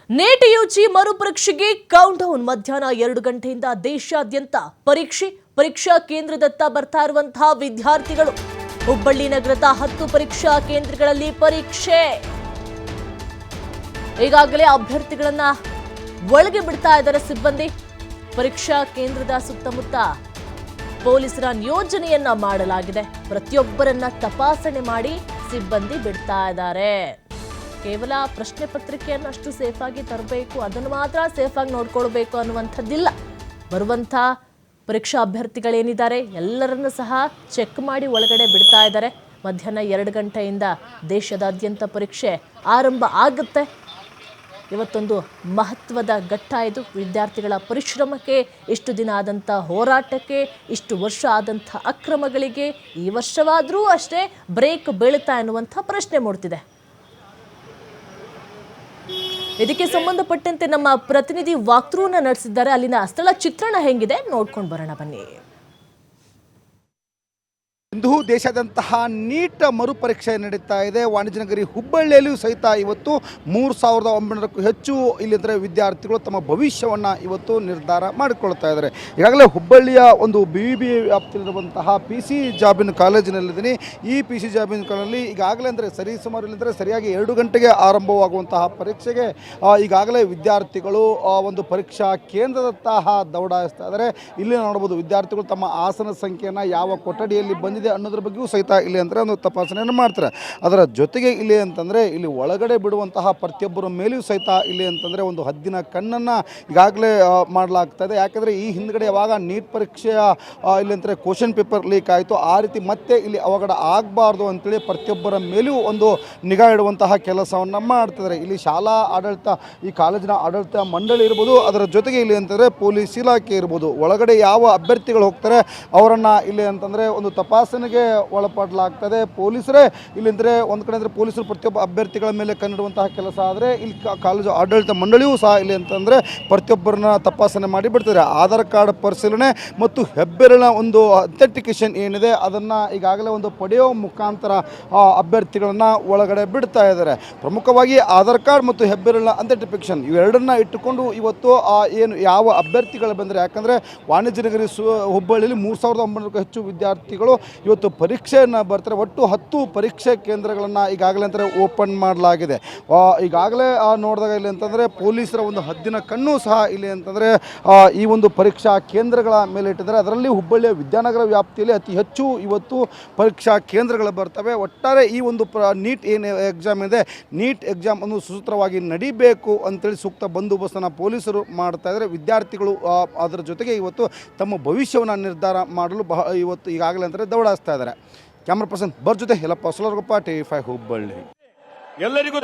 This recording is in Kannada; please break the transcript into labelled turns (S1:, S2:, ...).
S1: ನೀಟ್ ಯುಜಿ ಮರುಪರೀಕ್ಷೆಗೆ ಕೌಂಟ್ ಡೌನ್ ಮಧ್ಯಾಹ್ನ 2 ಗಂಟೆಯಿಂದ ದೇಶಾದ್ಯಂತ ಪರೀಕ್ಷಾ ಕೇಂದ್ರದತ್ತ ಬರ್ತಾ ಇರುವಂತಹ ವಿದ್ಯಾರ್ಥಿಗಳು. ಹುಬ್ಬಳ್ಳಿ ನಗರದ 10 ಪರೀಕ್ಷಾ ಕೇಂದ್ರಗಳಲ್ಲಿ ಪರೀಕ್ಷೆ. ಈಗಾಗಲೇ ಅಭ್ಯರ್ಥಿಗಳನ್ನ ಒಳಗೆ ಬಿಡ್ತಾ ಇದ್ದಾರೆ ಸಿಬ್ಬಂದಿ. ಪರೀಕ್ಷಾ ಕೇಂದ್ರದ ಸುತ್ತಮುತ್ತ ಪೊಲೀಸರ ನಿಯೋಜನೆಯನ್ನ ಮಾಡಲಾಗಿದೆ. ಪ್ರತಿಯೊಬ್ಬರನ್ನ ತಪಾಸಣೆ ಮಾಡಿ ಸಿಬ್ಬಂದಿ ಬಿಡ್ತಾ ಇದ್ದಾರೆ. ಕೇವಲ ಪ್ರಶ್ನೆ ಪತ್ರಿಕೆಯನ್ನು ಅಷ್ಟು ಸೇಫ್ ಆಗಿ ತರಬೇಕು, ಅದನ್ನು ಮಾತ್ರ ಸೇಫ್ ಆಗಿ ನೋಡ್ಕೊಳ್ಬೇಕು ಅನ್ನುವಂಥದ್ದಿಲ್ಲ. ಬರುವಂಥ ಪರೀಕ್ಷಾ ಅಭ್ಯರ್ಥಿಗಳೇನಿದ್ದಾರೆ ಎಲ್ಲರನ್ನು ಸಹ ಚೆಕ್ ಮಾಡಿ ಒಳಗಡೆ ಬಿಡ್ತಾ ಇದ್ದಾರೆ. ಮಧ್ಯಾಹ್ನ 2 ಗಂಟೆಯಿಂದ ದೇಶದಾದ್ಯಂತ ಪರೀಕ್ಷೆ ಆರಂಭ ಆಗುತ್ತೆ. ಇವತ್ತೊಂದು ಮಹತ್ವದ ಘಟ್ಟ ಇದು. ವಿದ್ಯಾರ್ಥಿಗಳ ಪರಿಶ್ರಮಕ್ಕೆ, ಇಷ್ಟು ದಿನ ಆದಂಥ ಹೋರಾಟಕ್ಕೆ, ಇಷ್ಟು ವರ್ಷ ಆದಂಥ ಅಕ್ರಮಗಳಿಗೆ ಈ ವರ್ಷವಾದರೂ ಅಷ್ಟೇ ಬ್ರೇಕ್ ಬೀಳುತ್ತಾ ಎನ್ನುವಂಥ ಪ್ರಶ್ನೆ ಮೂಡ್ತಿದೆ. ಇದಕ್ಕೆ ಸಂಬಂಧಪಟ್ಟಂತೆ ನಮ್ಮ ಪ್ರತಿನಿಧಿ ವಾಕ್ಥ್ರೂನ ನಡೆಸಿದ್ದಾರೆ. ಅಲ್ಲಿನ ಸ್ಥಳ ಚಿತ್ರಣ ಹೆಂಗಿದೆ ನೋಡ್ಕೊಂಡು ಬರೋಣ ಬನ್ನಿ.
S2: ಇಂದು ದೇಶಾದ್ಯಂತಹ ನೀಟ್ ಮರುಪರೀಕ್ಷೆ ನಡೀತಾ ಇದೆ. ವಾಣಿಜ್ಯ ನಗರಿ ಹುಬ್ಬಳ್ಳಿಯಲ್ಲಿಯೂ ಸಹಿತ ಇವತ್ತು 3900ಕ್ಕೂ ಹೆಚ್ಚು ಇಲ್ಲಿಂದರೆ ವಿದ್ಯಾರ್ಥಿಗಳು ತಮ್ಮ ಭವಿಷ್ಯವನ್ನು ಇವತ್ತು ನಿರ್ಧಾರ ಮಾಡಿಕೊಳ್ತಾ ಇದ್ದಾರೆ. ಈಗಾಗಲೇ ಹುಬ್ಬಳ್ಳಿಯ ಒಂದು BVB ವ್ಯಾಪ್ತಿಯಲ್ಲಿರುವಂತಹ PC ಜಾಬಿನ್ ಕಾಲೇಜಿನಲ್ಲಿದ್ದೀನಿ. ಈ PC ಜಾಬಿನ್ ಕಾಲೇಜಲ್ಲಿ ಈಗಾಗಲೇ ಅಂದರೆ ಸರಿಸುಮಾರು ಇಲ್ಲಿಂದರೆ ಸರಿಯಾಗಿ 2 ಗಂಟೆಗೆ ಆರಂಭವಾಗುವಂತಹ ಪರೀಕ್ಷೆಗೆ ಈಗಾಗಲೇ ವಿದ್ಯಾರ್ಥಿಗಳು ಒಂದು ಪರೀಕ್ಷಾ ಕೇಂದ್ರದತ್ತ ದೌಡಾಯಿಸ್ತಾ ಇದ್ದಾರೆ. ಇಲ್ಲಿ ನೋಡ್ಬೋದು ವಿದ್ಯಾರ್ಥಿಗಳು ತಮ್ಮ ಆಸನ ಸಂಖ್ಯೆಯನ್ನು ಯಾವ ಕೊಠಡಿಯಲ್ಲಿ ಬಂದಿದೆ ಅನ್ನೋದ್ರ ಬಗ್ಗೆಯೂ ಸಹಿತ ಇಲ್ಲಿ ಅಂದರೆ ಒಂದು ತಪಾಸಣೆಯನ್ನು ಮಾಡ್ತಾರೆ. ಅದರ ಜೊತೆಗೆ ಇಲ್ಲಿ ಅಂತಂದರೆ ಇಲ್ಲಿ ಒಳಗಡೆ ಬಿಡುವಂತಹ ಪ್ರತಿಯೊಬ್ಬರ ಮೇಲೆಯೂ ಸಹಿತ ಇಲ್ಲಿ ಅಂತಂದರೆ ಒಂದು ಹದ್ದಿನ ಕಣ್ಣನ್ನು ಈಗಾಗಲೇ ಮಾಡಲಾಗ್ತದೆ. ಯಾಕೆಂದರೆ ಈ ಹಿಂದ್ಗಡೆ ಯಾವಾಗ ನೀಟ್ ಪರೀಕ್ಷೆಯ ಇಲ್ಲಿ ಅಂತಾರೆ ಕ್ವಶನ್ ಪೇಪರ್ ಲೀಕ್ ಆಯಿತು, ಆ ರೀತಿ ಮತ್ತೆ ಇಲ್ಲಿ ಅವಘಡ ಆಗಬಾರ್ದು ಅಂತೇಳಿ ಪ್ರತಿಯೊಬ್ಬರ ಮೇಲೆಯೂ ಒಂದು ನಿಗಾ ಇಡುವಂತಹ ಕೆಲಸವನ್ನು ಮಾಡ್ತಿದ್ದಾರೆ. ಇಲ್ಲಿ ಶಾಲಾ ಆಡಳಿತ, ಈ ಕಾಲೇಜಿನ ಆಡಳಿತ ಮಂಡಳಿ ಇರ್ಬೋದು, ಅದರ ಜೊತೆಗೆ ಇಲ್ಲಿ ಅಂತಂದರೆ ಪೊಲೀಸ್ ಇಲಾಖೆ ಇರ್ಬೋದು, ಒಳಗಡೆ ಯಾವ ಅಭ್ಯರ್ಥಿಗಳು ಹೋಗ್ತಾರೆ ಅವರನ್ನು ಇಲ್ಲಿ ಅಂತಂದರೆ ಒಂದು ತಪಾಸಣೆಗೆ ಒಳಪಡಲಾಗ್ತದೆ. ಪೊಲೀಸರೇ ಇಲ್ಲಿಂದರೆ ಒಂದು ಕಡೆ ಅಂದರೆ ಪೊಲೀಸರು ಪ್ರತಿಯೊಬ್ಬ ಅಭ್ಯರ್ಥಿಗಳ ಮೇಲೆ ಕಣ್ಣಿಡುವಂತಹ ಕೆಲಸ ಆದರೆ ಇಲ್ಲಿ ಕಾಲೇಜು ಆಡಳಿತ ಮಂಡಳಿಯೂ ಸಹ ಇಲ್ಲಿ ಅಂತಂದರೆ ಪ್ರತಿಯೊಬ್ಬರನ್ನ ತಪಾಸಣೆ ಮಾಡಿ ಬಿಡ್ತಾರೆ. ಆಧಾರ್ ಕಾರ್ಡ್ ಪರಿಶೀಲನೆ ಮತ್ತು ಹೆಬ್ಬೆರಳಿನ ಒಂದು ಅಥೆಂಟಿಕೇಷನ್ ಏನಿದೆ ಅದನ್ನು ಈಗಾಗಲೇ ಒಂದು ಪಡೆಯೋ ಮುಖಾಂತರ ಅಭ್ಯರ್ಥಿಗಳನ್ನು ಒಳಗಡೆ ಬಿಡ್ತಾ ಇದ್ದಾರೆ. ಪ್ರಮುಖವಾಗಿ ಆಧಾರ್ ಕಾರ್ಡ್ ಮತ್ತು ಹೆಬ್ಬೆರಳಿನ ಅಥೆಂಟಿಕೇಷನ್ ಇವೆರಡನ್ನ ಇಟ್ಟುಕೊಂಡು ಇವತ್ತು ಏನು ಯಾವ ಅಭ್ಯರ್ಥಿಗಳು ಬಂದರೆ, ಯಾಕಂದರೆ ವಾಣಿಜ್ಯ ನಗರಿ ಹುಬ್ಬಳ್ಳಿಯಲ್ಲಿ 3900ಕ್ಕೂ ಹೆಚ್ಚು ವಿದ್ಯಾರ್ಥಿಗಳು ಇವತ್ತು ಪರೀಕ್ಷೆಯನ್ನು ಬರ್ತಾರೆ. ಒಟ್ಟು 10 ಪರೀಕ್ಷೆ ಕೇಂದ್ರಗಳನ್ನು ಈಗಾಗಲೇ ಅಂತಾರೆ ಓಪನ್ ಮಾಡಲಾಗಿದೆ. ಈಗಾಗಲೇ ನೋಡಿದಾಗ ಇಲ್ಲಿ ಅಂತಂದರೆ ಪೊಲೀಸರ ಒಂದು ಹದ್ದಿನ ಕಣ್ಣು ಸಹ ಇಲ್ಲಿ ಅಂತಂದರೆ ಈ ಒಂದು ಪರೀಕ್ಷಾ ಕೇಂದ್ರಗಳ ಮೇಲೆ ಇಟ್ಟಿದ್ದಾರೆ. ಅದರಲ್ಲಿ ಹುಬ್ಬಳ್ಳಿಯ ವಿದ್ಯಾನಗರ ವ್ಯಾಪ್ತಿಯಲ್ಲಿ ಅತಿ ಹೆಚ್ಚು ಇವತ್ತು ಪರೀಕ್ಷಾ ಕೇಂದ್ರಗಳು ಬರ್ತವೆ. ಒಟ್ಟಾರೆ ಈ ಒಂದು ನೀಟ್ ಏನು ಎಕ್ಸಾಮ್ ಇದೆ, ನೀಟ್ ಎಕ್ಸಾಮ್ ಅನ್ನು ಸುಸೂತ್ರವಾಗಿ ನಡಿಬೇಕು ಅಂತೇಳಿ ಸೂಕ್ತ ಬಂದೋಬಸ್ತನ್ನು ಪೊಲೀಸರು ಮಾಡ್ತಾ ಇದ್ದಾರೆ. ವಿದ್ಯಾರ್ಥಿಗಳು ಅದರ ಜೊತೆಗೆ ಇವತ್ತು ತಮ್ಮ ಭವಿಷ್ಯವನ್ನು ನಿರ್ಧಾರ ಮಾಡಲು ಇವತ್ತು ಈಗಾಗಲೇ ಅಂದರೆ ದೌಡಾಯಿಸ್ತಾ ಇದ್ದಾರೆ. ಕ್ಯಾಮ್ರಾ ಪರ್ಸನ್ ಬರ್ ಜೊತೆ ಯಲ್ಲಪ್ಪ ಸೋಲರ್ಗೊಪ್ಪ, TV5 ಹುಬ್ಬಳ್ಳಿ.
S3: ಎಲ್ಲರಿಗೂ